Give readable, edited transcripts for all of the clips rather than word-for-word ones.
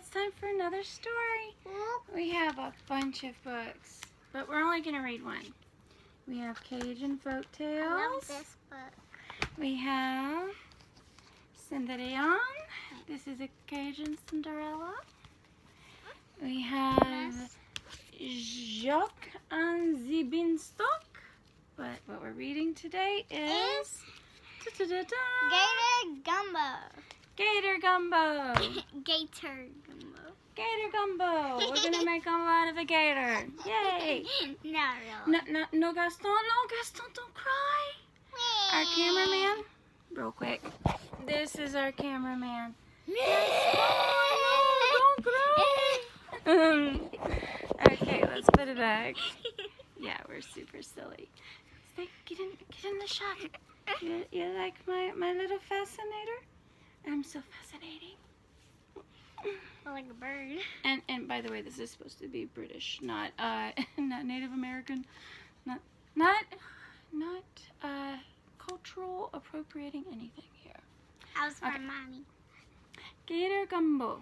it's time for another story. We have a bunch of books, but we're only going to read one. We have Cajun Folktales. I love this book. We have Cinderella. This is a Cajun Cinderella. We have Jacques and the Beanstalk. But what we're reading today is Gator Gumbo. Gator Gumbo. Gator Gumbo. Gator Gumbo. We're going to make gumbo out of a gator. Yay. Not really. No, Gaston. No, Gaston, don't cry. Our cameraman. Real quick. This is our cameraman. Don't cry. Okay, let's put it back. Yeah, we're super silly. Stay, get in the shot. You like my little fascinator? I'm so fascinating. Like a bird. And by the way, this is supposed to be British, not not Native American, not cultural appropriating anything here. How's my mommy? Gator Gumbo.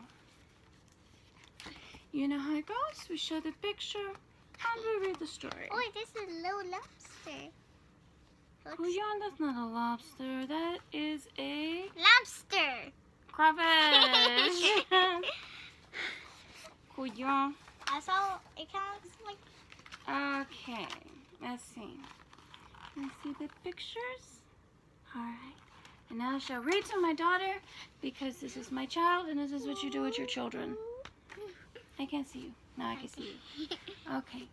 You know how it goes. We show the picture and we read the story. Oh, this is a little lobster. Couillon, that's not a lobster. That is a Lobster. crawfish. Couillon. I saw it kind of looks like. Okay, let's see. Can you see the pictures? Alright. And now I shall read to my daughter because this is my child and this is what you do with your children. I can't see you. Now I can see you. Okay.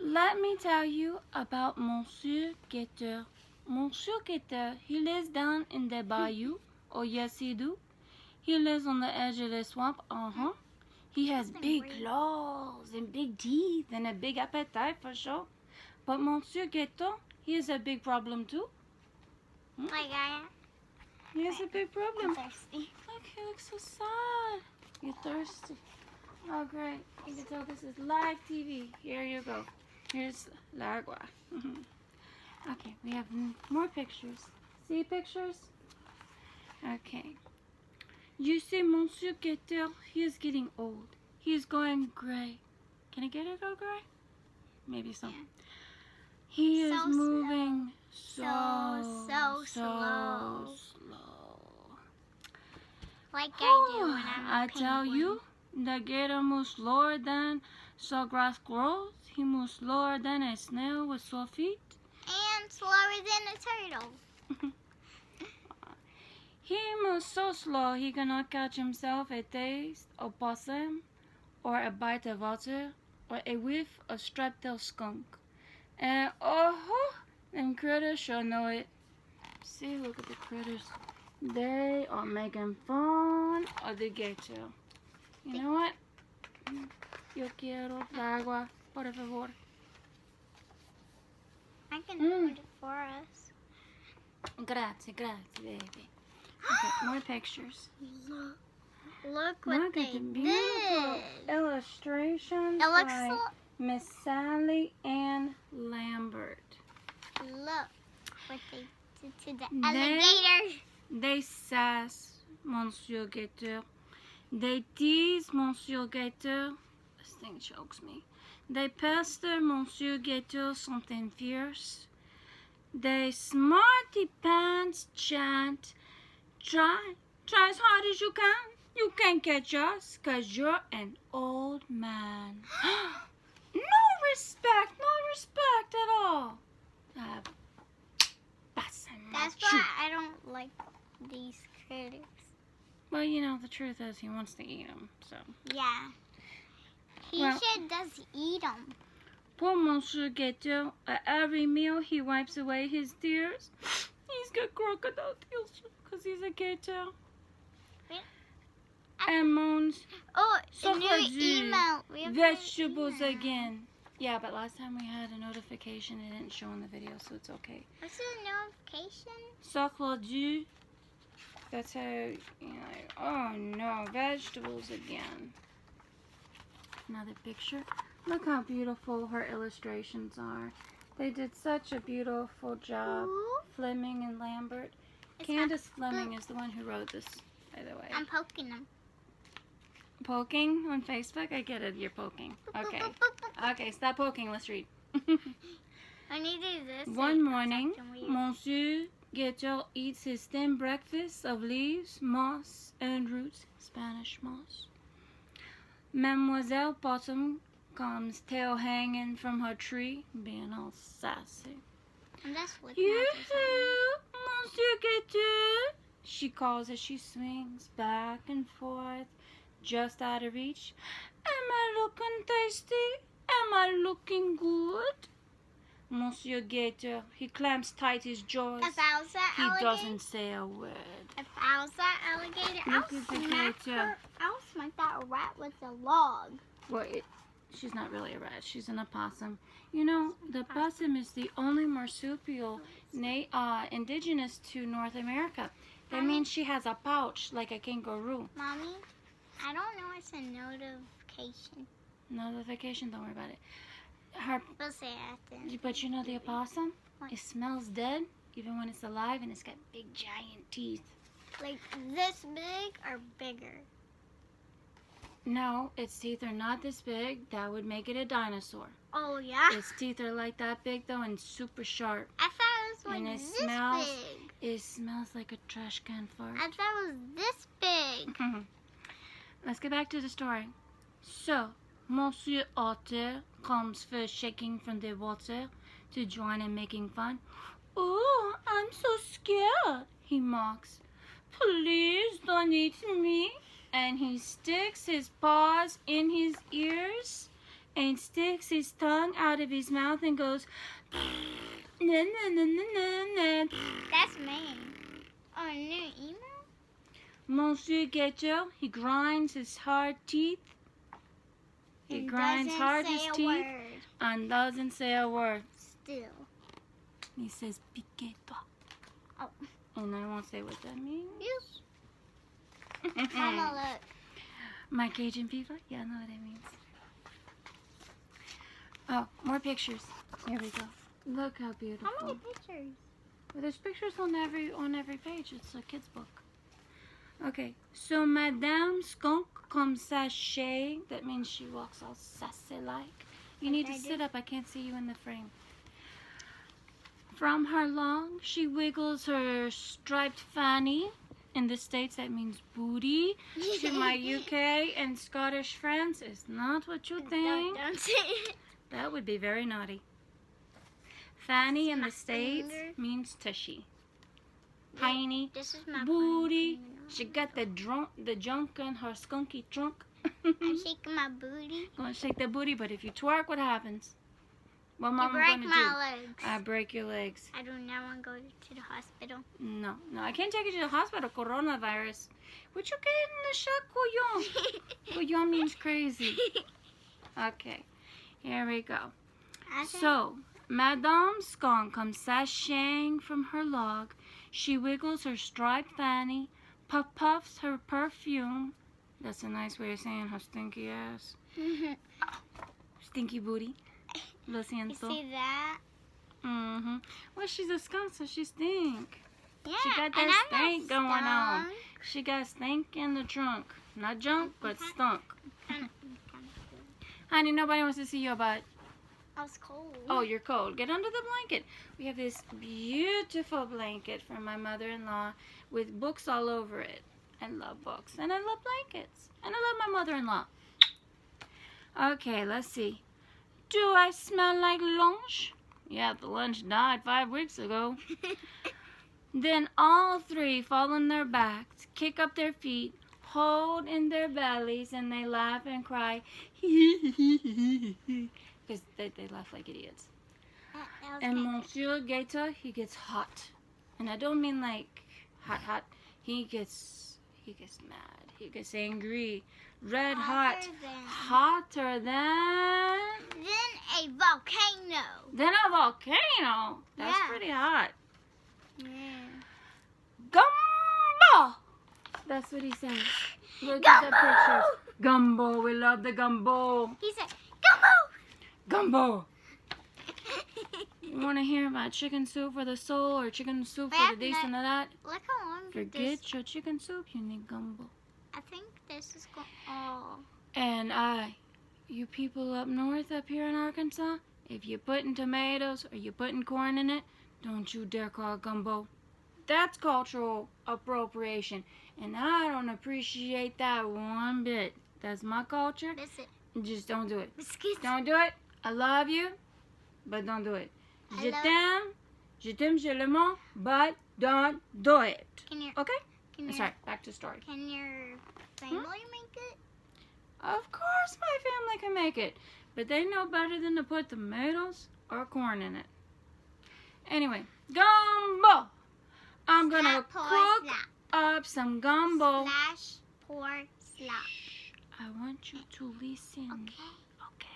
Let me tell you about Monsieur Gator. Monsieur Gator, he lives down in the bayou. Oh, yes, he do. He lives on the edge of the swamp. He has big claws and big teeth and a big appetite for sure. But Monsieur Gator, he has a big problem too. Like I am. He has a big problem. I'm thirsty. Look, he looks so sad. You're thirsty. Oh, great. You can tell this is live TV. Here you go. Here's l'agua. Okay, we have more pictures. See pictures? Okay. You see, Monsieur Gator, he is getting old. He is going gray. Can I get it go gray? Maybe so. He is moving so slow. Like I do when I'm a I tell you, the gator moves slower than sawgrass grows. He moves slower than a snail with sore feet. And slower than a turtle. He moves so slow he cannot catch himself a taste of possum, or a bite of otter, or a whiff of striped-tailed skunk. And them critters sure know it. See, look at the critters. They are making fun of the gator. You know what? Yo quiero agua, por favor. I can put it for us. Grazie, baby. Okay, more pictures. Look what Look they at the beautiful did. illustrations It looks by Miss Sally Ann Lambert. Look what they did to the alligator. They sass Monsieur Gator. They tease Monsieur Gator. This thing chokes me. They pester Monsieur Gator something fierce. They smarty pants chant. Try as hard as you can. You can't catch us, 'cause you're an old man. No respect at all. That's why I don't like these critters. Well, you know, the truth is he wants to eat them, so. Yeah. He does eat them. Poor Monsieur Gator, at every meal he wipes away his tears. He's got crocodile tears because he's a gator. And moans, new email. Vegetables again. Yeah, but last time we had a notification, it didn't show in the video, so it's okay. What's the notification? Sacre. That's how, you know, like, oh no, vegetables again. Another picture. Look how beautiful her illustrations are. They did such a beautiful job. Fleming and Lambert. Candace Fleming is the one who wrote this, by the way. I'm poking them. Poking on Facebook? I get it, you're poking. Okay. Okay, stop poking. Let's read. I need to do this. One morning, Monsieur Gator eats his thin breakfast of leaves, moss, and roots. Spanish moss. Mademoiselle Possum comes, tail hanging from her tree, being all sassy. And that's what Yoo-hoo, Monsieur Gator, she calls as she swings back and forth, just out of reach. Am I looking tasty? Am I looking good? Monsieur Gator, he clamps tight his jaws. If I was that He alligator, doesn't say a word. if I was that alligator, Look at the gator. I'll smack that rat with a log. Well, she's not really a rat. She's an opossum. You know, the possum is the only marsupial indigenous to North America. That Mommy? means she has a pouch like a kangaroo. Mommy, I don't know what's a notification. Notification, don't worry about it. We'll say it after. But you know the opossum? What? It smells dead even when it's alive, and it's got big giant teeth. Like this big or bigger? No, its teeth are not this big. That would make it a dinosaur. Oh, yeah? Its teeth are like that big though and super sharp. I thought it was like And it this smells- big. It smells like a trash can fart. I thought it was this big. Let's get back to the story. So, Monsieur Otter comes first shaking from the water to join in making fun. Oh, I'm so scared, he mocks. Please don't eat me. And he sticks his paws in his ears and sticks his tongue out of his mouth and goes, na na na na na na. That's me. Oh, new email? Monsieur Gator, he grinds his hard teeth. He grinds hard his teeth Word. and doesn't say a word. Still. He says, piqueto. Oh. And I won't say what that means. Yes. Mama, look. My Cajun people? Yeah, I know what it means. Oh, more pictures. Here we go. Look how beautiful. How many pictures? Well, there's pictures on every page. It's a kid's book. Okay, so Madame Skunk comes sashay. That means she walks all sassy-like. You need to sit up. I can't see you in the frame. From her long, she wiggles her striped fanny. In the States, that means booty. To my UK and Scottish friends, it's not what you think. Don't say it. That would be very naughty. Fanny in My the States finger. means tushy. Tiny This is my booty. finger. She got the junk in her skunky trunk. I'm shaking my booty. Gonna shake the booty, but if you twerk, what happens? What You mama break gonna do? my legs. I break your legs. I do not want to go to the hospital. No, I can't take you to the hospital. Coronavirus. What you getting in the shot, couillon? Couillon means crazy. Okay, here we go. So, Madame Skunk comes sashaying from her log. She wiggles her striped fanny, puffs her perfume. That's a nice way of saying her stinky ass. Stinky booty. Lo You siento. see that? Mm-hmm. Well, she's a skunk, so she stink. Yeah. She got and that I'm not stink going on. stoned. She got stink in the trunk. Not junk, but stunk. Kinda. Honey, nobody wants to see your butt. I was cold. Oh, you're cold. Get under the blanket. We have this beautiful blanket from my mother-in-law with books all over it. I love books. And I love blankets. And I love my mother-in-law. Okay, let's see. Do I smell like lunch? Yeah, the lunch died 5 weeks ago. Then all three fall on their backs, kick up their feet, hold in their bellies, and they laugh and cry. Because they laugh like idiots. That was And kinda- Monsieur Gator, he gets hot. And I don't mean like hot. He gets mad. He gets angry. Red hot. Hotter than a volcano. a volcano. That's Yeah. pretty hot. Yeah. Gumbo! That's what he says. Look at the pictures. Gumbo. We love the gumbo. He said, Gumbo! Gumbo. You want to hear about chicken soup for the soul or chicken soup for the this and that? Look how long Forget your chicken soup. You need gumbo. I think this is going. Oh. And you people up north up here in Arkansas, if you're putting tomatoes or you're putting corn in it, don't you dare call it gumbo. That's cultural appropriation. And I don't appreciate that one bit. That's my culture. Listen. Just don't do it. Biscuits. Don't do it. I love you, but don't do it. Je t'aime, je l'aime, but don't do it. Okay? Sorry, back to story. Can your family make it? Of course my family can make it, but they know better than to put tomatoes or corn in it. Anyway, gumbo. I'm gonna cook up some gumbo. Slash, pour, slap. I want you to listen. Okay.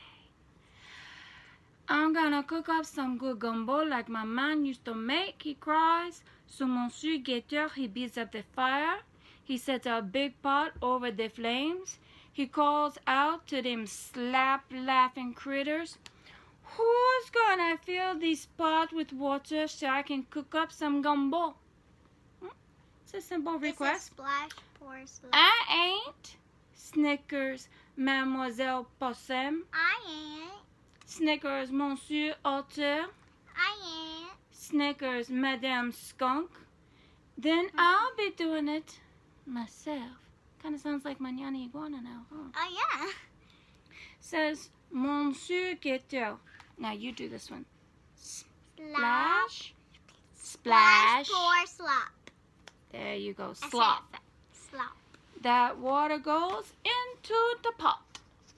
I'm gonna cook up some good gumbo like my man used to make. He cries. So Monsieur Gator, he beats up the fire. He sets a big pot over the flames. He calls out to them slap-laughing critters. Who's gonna fill this pot with water so I can cook up some gumbo? It's a simple request. It's a splash, pour, slap. I ain't. Snickers, Mademoiselle Possum. I ain't. Snickers, Monsieur Otter. I ain't. Snickers, Madame Skunk. Then I'll be doing it myself. Kind of sounds like Mañana Iguana now, huh? Oh, yeah. Says Monsieur Gator. Now you do this one. Splash. Splash. Pour, slap. There you go. Slop. Slop. That water goes into the pot.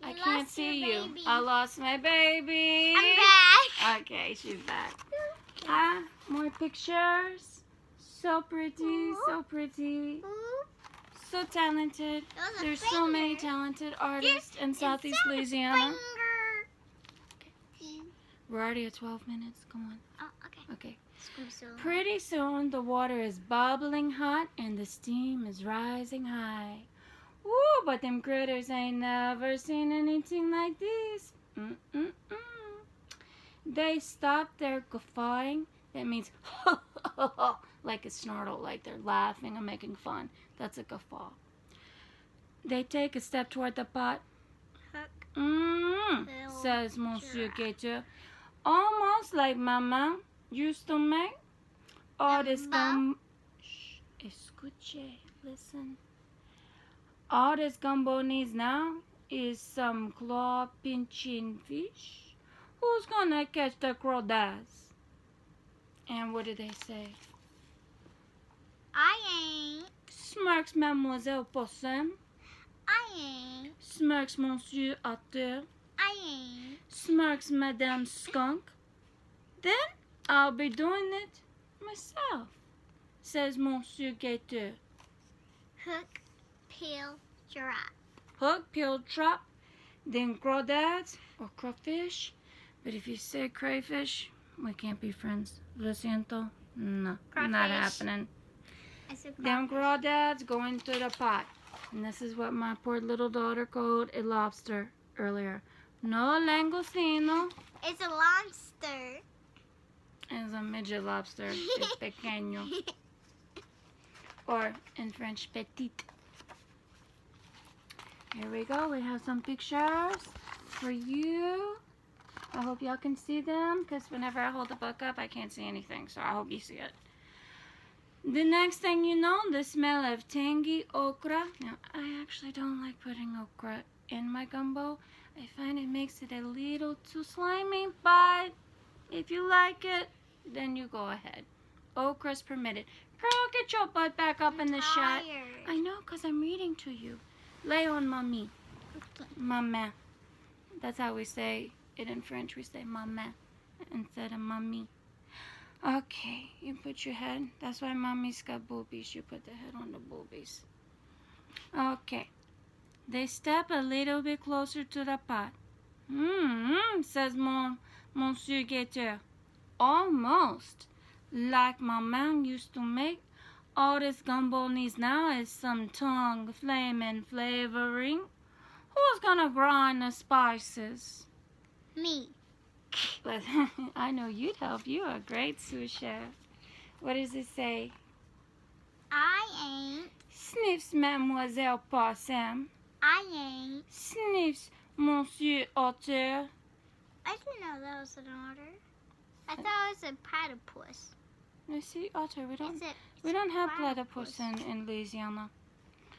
I can't lost see your you. baby. I lost my baby. I'm back. Okay, she's back. More pictures. So pretty, so pretty. So talented. There's so many talented artists in Southeast Louisiana. We're already at 12 minutes. Come on. Oh, okay. Okay. So Pretty soon the water is bubbling hot and the steam is rising high. Woo, but them critters ain't never seen anything like this. They stop their guffawing. That means like a snarl, like they're laughing and making fun. That's a guffaw. They take a step toward the pot. Says Monsieur Gator. Almost like Mama used to make. All this gumbo. Shh, escuche, listen. All this gumbo needs now is some claw pinching fish. Who's gonna catch the crawdads? And what do they say? I ain't. Smirks Mademoiselle Possum. I ain't. Smirks Monsieur Otter. I ain't. Smirks Madame Skunk. Then I'll be doing it myself, says Monsieur Gator. Hook, peel, drop. Hook, peel, drop. Then crawdads or crawfish. But if you say crayfish, we can't be friends. Lo siento. No, Crawfish. not happening. I said Then crawdads go into the pot. And this is what my poor little daughter called a lobster earlier. No langostino. It's a lobster. It's a midget lobster. Es pequeño. Or in French, petite. Here we go. We have some pictures for you. I hope y'all can see them, because whenever I hold the book up, I can't see anything. So I hope you see it. The next thing you know, the smell of tangy okra. Now, I actually don't like putting okra in my gumbo. I find it makes it a little too slimy, but if you like it, then you go ahead. Okra's permitted. Girl, get your butt back up in the shot. I know, because I'm reading to you. Lay on mommy. Okay. Mama. That's how we say it in French. We say mama instead of mommy. Okay, you put your head. That's why mommy's got boobies. You put the head on the boobies. Okay. They step a little bit closer to the pot. Says Monsieur Gator. Almost like my mom used to make. All this gumbo needs now is some tongue, flame, and flavoring. Who's gonna grind the spices? Me. But I know you'd help. You're a great sous chef. What does it say? I ain't. Sniffs Mademoiselle Possum. I ain't. Sniffs Monsieur Otter. I didn't know that was an otter. I thought it was a platypus. I see otter. We don't It's have platypus. platypus in Louisiana.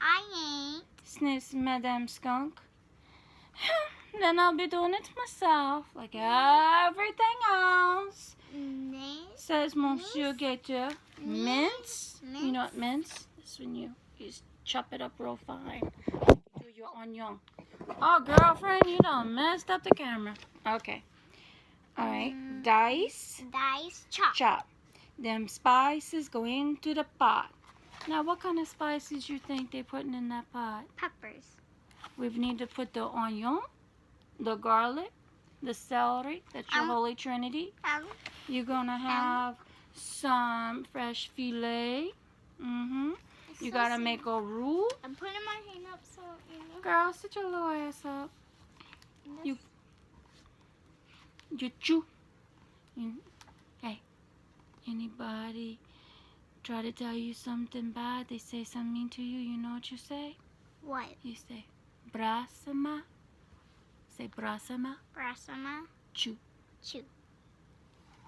I ain't. Sniffs Madame Skunk. Then I'll be doing it myself, like everything else. Mince. Says Monsieur Mince. Gator. Mince. Mince. You know what mince? This when you just chop it up real fine. Do your onion. Oh, girlfriend, you done messed up the camera. Okay. All right. Dice. Dice. Chop. Chop. Them spices go into the pot. Now, what kind of spices you think they putting in that pot? Peppers. We need to put the onion, the garlic, the celery. That's your holy trinity. You're gonna have some fresh filet. You gotta make a roux. I'm putting my hand up so you know. Girl, sit your little ass up. You chew. Hey, anybody try to tell you something bad? They say something mean to you. You know what you say? What? You say, brasama. Say brasama. Brasama. Chew. Chew.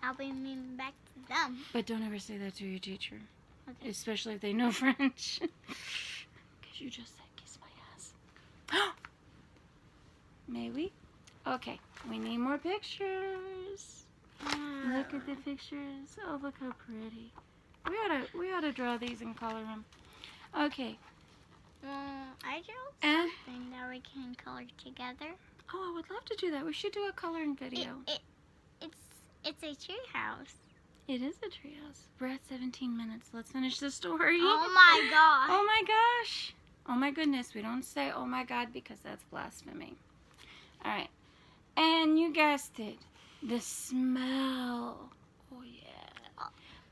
I'll be mean back to them. But don't ever say that to your teacher. Okay. Especially if they know French. Because you just said kiss my ass. May we? Okay. We need more pictures. Look at the pictures. Oh, look how pretty. We ought to draw these and color them. Okay. I drew something that we can color together. Oh, I would love to do that. We should do a coloring video. It's a tree house. It is a treehouse. We're at 17 minutes. Let's finish the story. Oh my god. Oh my gosh. Oh my goodness. We don't say oh my god because that's blasphemy. All right. And you guessed it. The smell. Oh yeah.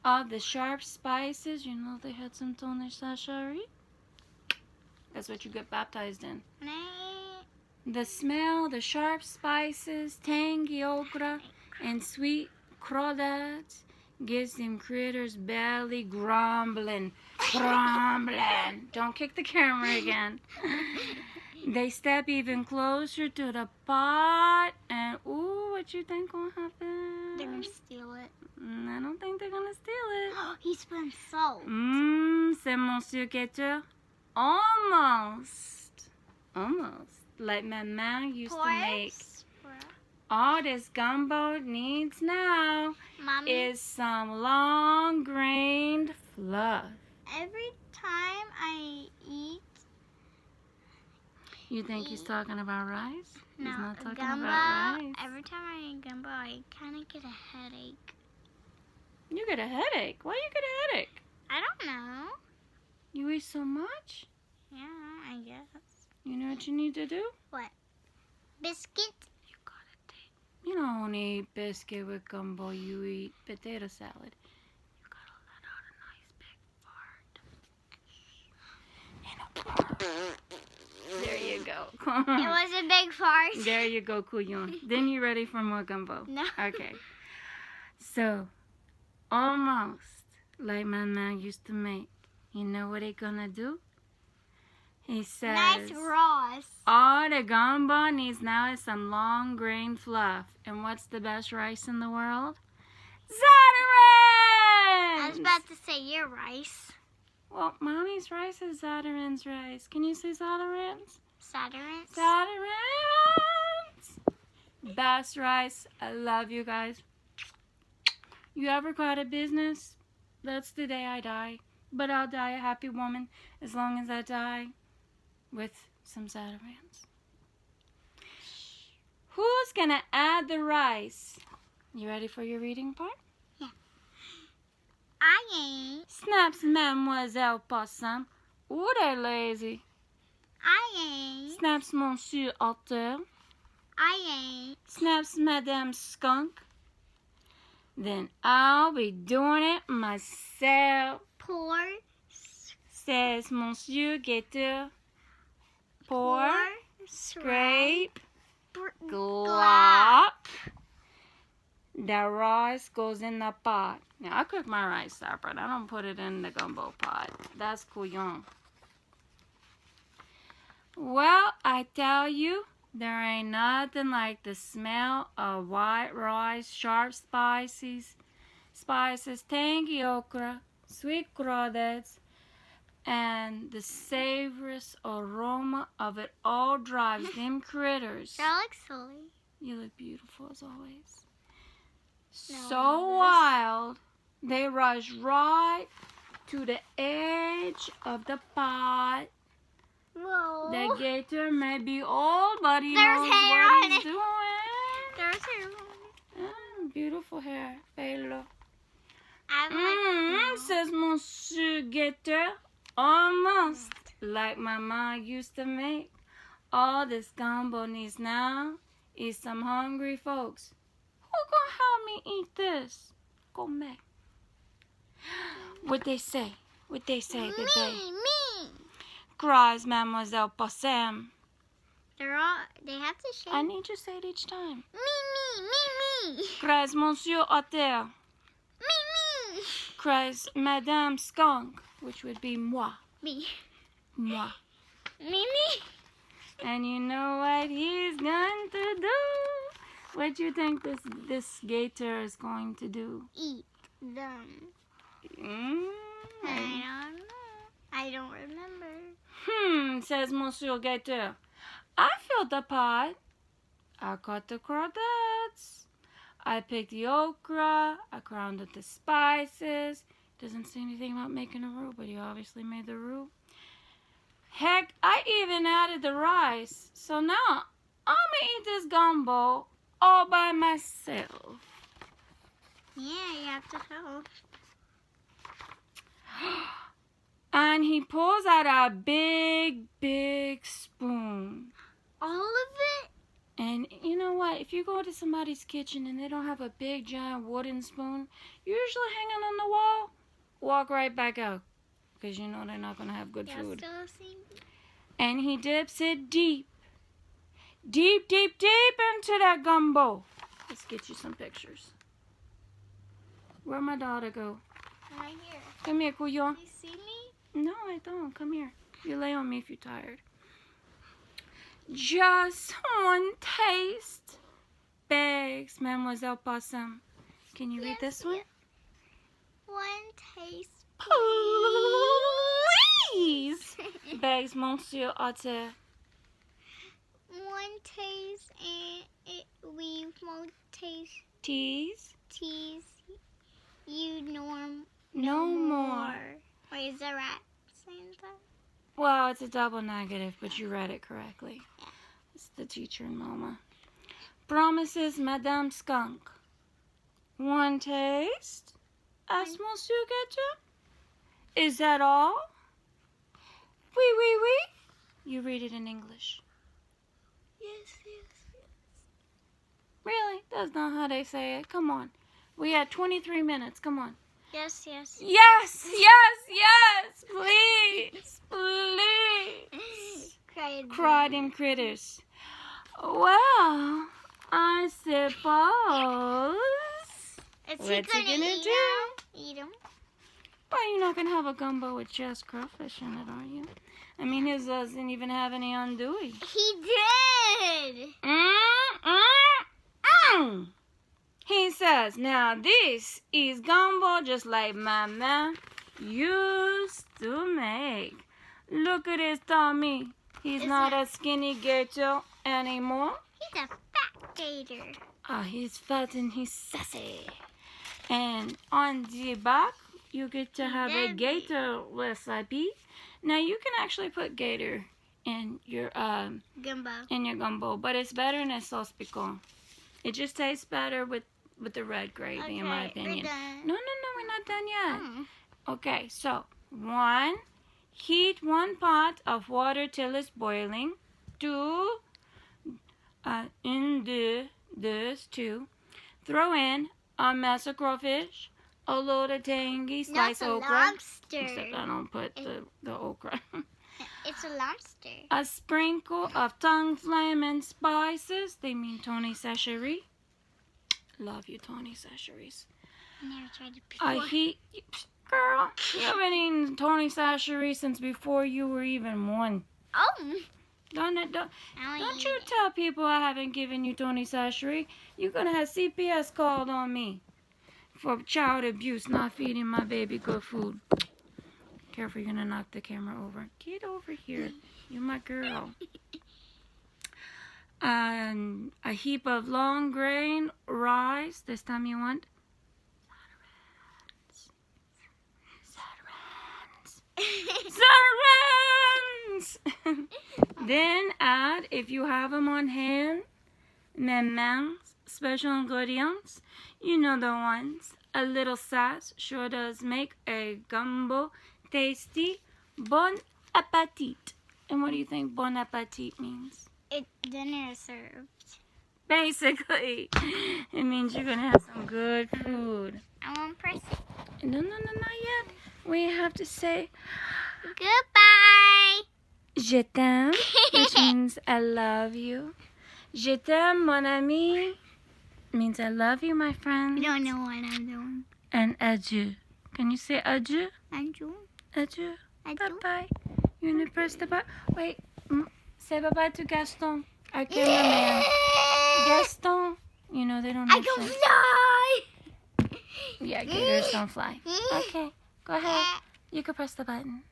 Of the sharp spices. You know they had some tonne sacherie. That's what you get baptized in. The smell, the sharp spices, tangy okra, and sweet crawdads gives them critters belly grumbling. Grumbling. Don't kick the camera again. They step even closer to the pot, and ooh, what you think gonna happen? They're gonna steal it. I don't think they're gonna steal it. He spilled salt. C'est Monsieur Gator. Almost. Like my mom used to make. All this gumbo needs now Mommy, is some long-grained fluff. every time I eat, You think he's talking about rice? no, He's not talking gumbo, about rice. every time I eat gumbo, I kind of get a headache. You get a headache. Why you get a headache? I don't know. You eat so much? Yeah, I guess. You know what you need to do? What? Biscuit? You gotta take. You don't eat biscuit with gumbo. You eat potato salad. You gotta let out a nice big fart. And a fart. There you go. It was a big fart. There you go, Couillon. Then you ready for more gumbo? No. Okay. So, almost like my mom used to make. You know what he gonna do? He says, Nice Ross. all the gumbo needs now is some long grain fluff. And what's the best rice in the world? Zatarans! I was about to say your rice. Well, Mommy's rice is Zatarans rice. Can you say Zatarans? Saturn. Zatarans! Best rice. I love you guys. You ever got a business? That's the day I die. But I'll die a happy woman as long as I die with some Zatarans. Who's gonna add the rice? You ready for your reading part? Yeah. I ain't. Snaps Mademoiselle Possum. Ooh, they're lazy. I ain't. Snaps Monsieur Otter. I ain't. Snaps Madame Skunk. Then I'll be doing it myself. Pour. Says Monsieur Gator. Pour. Scrape. Glop. The rice goes in the pot. Now, I cook my rice separate. I don't put it in the gumbo pot. That's couillon. Well, I tell you, there ain't nothing like the smell of white rice, sharp spices, tangy okra, sweet crawdads, and the savorous aroma of it all drives them critters. I like Sully. You look beautiful as always. No, So this- wild, they rush right to the edge of the pot. Whoa. The gator may be old, but he There's knows hair what on he's it. doing. There's hair on it. Beautiful hair, pelo. I like Says Monsieur Gator, almost like my mom used to make. All this gumbo needs now is some hungry folks. Who gonna help me eat this? Go make. What they say? What they say, me, baby? me. Cries Mademoiselle Possum. They have to shake. I need you to say it each time. Me. Cries Monsieur Otter. Me. Cries Madame Skunk, which would be moi. Me. Moi. Me. And you know what he's going to do? What do you think this gator is going to do? Eat them. Mm. I don't know. I don't remember. Says Monsieur Gator. I filled the pot. I cut the crawdads. I picked the okra. I grounded the spices. Doesn't say anything about making a roux, but he obviously made the roux. Heck, I even added the rice. So now, I'm gonna eat this gumbo all by myself. Yeah, you have to help. And he pulls out a big spoon. All of it? And you know what? If you go to somebody's kitchen and they don't have a big, giant wooden spoon, usually hanging on the wall, walk right back out. Because you know they're not going to have good food. Still see. And he dips it deep into that gumbo. Let's get you some pictures. Where'd my daughter go? Right here. Come here, Cuyo. You see me? No, I don't. Come here. You lay on me if you're tired. Just one taste, begs Mademoiselle Possum. Can you read this one? One taste, Please, begs Monsieur Otter. One taste, and we won't Tease tease you no more. Wait, is that right? Saying that? Well, it's a double negative, but you read it correctly. It's the teacher and Mama. Promises Madame Skunk. One taste? Asked Monsieur Gator. Is that all? Oui. You read it in English. Yes. Really? That's not how they say it. Come on. We had 23 minutes. Come on. Yes. Yes. Please. Cried them critters. Well, I suppose. Is What's he gonna eat do? Eat them. Well, you're not gonna have a gumbo with just crawfish in it, are you? I mean, his doesn't even have any andouille. He did. He says, now this is gumbo just like Mama used to make. Look at his tummy. He's not a skinny gator anymore. He's a fat gator. He's fat and he's sassy. And on the back, you get to have a gator recipe. Now you can actually put gator in your gumbo, but it's better in a sauce piquant. It just tastes better with the red gravy, in my opinion. We're done. No, we're not done yet. Okay, so 1, heat 1 pot of water till it's boiling. 2, throw in a mess of crawfish, a load of tangy sliced okra. Lobster. Except I don't put the okra. It's a lobster. A sprinkle of tongue flame and spices. They mean Tony Sachery. Love you, Tony Sacheries. I never tried it before. Girl, you haven't eaten Tony Sachery since before you were even 1. Oh. Don't you tell people I haven't given you Tony Sasheri. You're going to have CPS called on me for child abuse, not feeding my baby good food. Careful, you're going to knock the camera over. Get over here. You're my girl. A heap of long grain rice. This time you want sarans. Then add, if you have them on hand, mements, special ingredients. You know the ones. A little sass sure does make a gumbo tasty. Bon appetit. And what do you think bon appetit means? Dinner is served. Basically, it means you're going to have some good food. I won't press it. No, not yet. We have to say Goodbye. Je t'aime, which means I love you. Je t'aime, mon ami, means I love you, my friend. You don't know what I'm doing. And adieu. Can you say adieu? Adieu. Adieu. Adieu. Bye-bye. You want to press the button? Wait. Say bye-bye to Gaston, our cameraman. Gaston. You know they don't I have can to. fly. Yeah, gators don't fly. Okay. Go ahead. You can press the button.